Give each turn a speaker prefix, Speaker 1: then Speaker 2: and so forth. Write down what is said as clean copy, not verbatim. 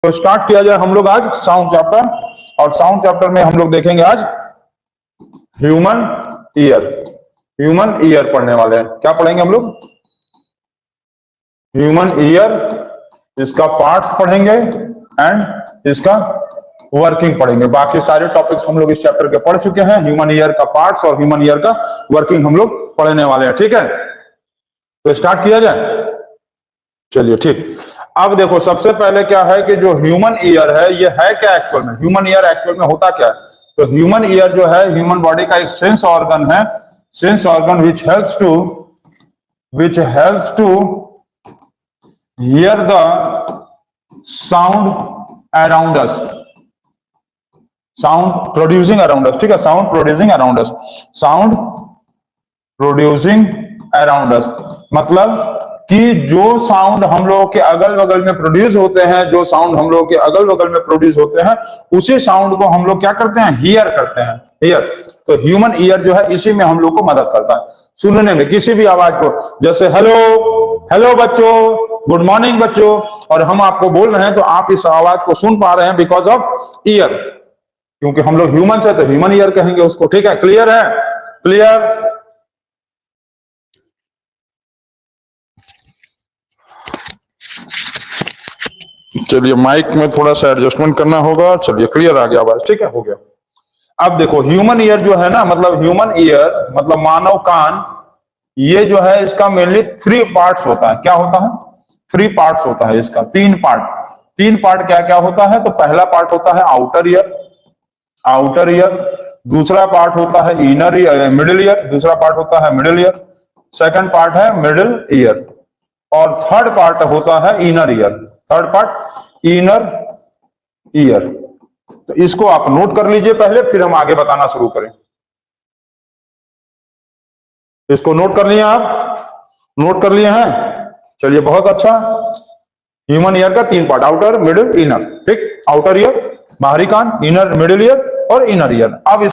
Speaker 1: तो स्टार्ट किया जाए हम लोग आज साउंड चैप्टर। और साउंड चैप्टर में हम लोग देखेंगे आज ह्यूमन ईयर। ह्यूमन ईयर पढ़ने वाले हैं। क्या पढ़ेंगे हम लोग? ह्यूमन ईयर, इसका पार्ट्स पढ़ेंगे एंड इसका वर्किंग पढ़ेंगे। बाकी सारे टॉपिक्स हम लोग इस चैप्टर के पढ़ चुके हैं। ह्यूमन ईयर का पार्ट्स और ह्यूमन ईयर का वर्किंग हम लोग पढ़ने वाले हैं। ठीक है, तो स्टार्ट किया जाए। चलिए ठीक। अब देखो, सबसे पहले क्या है कि जो ह्यूमन ईयर है ये है क्या एक्चुअल में? ह्यूमन ईयर एक्चुअल में होता क्या है? तो ह्यूमन ईयर जो है ह्यूमन बॉडी का एक सेंस ऑर्गन है। Sense organ which helps to hear the sound around us, sound producing around us. ठीक है, sound producing around us, sound producing around us मतलब कि जो साउंड हम लोगों के अगल बगल में प्रोड्यूस होते हैं, जो साउंड हम लोगों के अगल बगल में प्रोड्यूस होते हैं, उसी साउंड को हम लोग क्या करते हैं? हियर करते हैं, हियर। तो ह्यूमन ईयर जो है इसी में हम लोग को मदद करता है सुनने में किसी भी आवाज को। जैसे हेलो, हेलो बच्चों, गुड मॉर्निंग बच्चों, और हम आपको बोल रहे हैं तो आप इस आवाज को सुन पा रहे हैं बिकॉज ऑफ ईयर, क्योंकि हम लोग ह्यूमन है तो ह्यूमन ईयर कहेंगे उसको। ठीक है, क्लियर है? क्लियर? चलिए, माइक में थोड़ा सा एडजस्टमेंट करना होगा। चलिए, क्लियर आ गया आवाज। ठीक है, हो गया। अब देखो, ह्यूमन ईयर जो है ना, मतलब ह्यूमन ईयर मतलब मानव कान, ये जो है इसका मेनली 3 पार्ट्स होता है। क्या होता है? 3 पार्ट्स होता है इसका, 3 पार्ट। 3 पार्ट क्या क्या होता है? तो पहला पार्ट होता है आउटर ईयर, आउटर ईयर। दूसरा पार्ट होता है इनर ईयर, मिडिल ईयर। दूसरा पार्ट होता है मिडिल ईयर। सेकंड पार्ट है मिडिल ईयर। और थर्ड पार्ट होता है inner ear. Third part inner ear. तो इसको आप नोट कर लीजिए पहले, फिर हम आगे बताना शुरू करें। इसको नोट कर लिए आप? नोट कर लिए हैं? चलिए, बहुत अच्छा। ह्यूमन ईयर का 3 पार्ट, आउटर, मिडिल, इनर। ठीक, आउटर ईयर बाहरी कान, इनर मिडिल ईयर और इनर ईयर। अब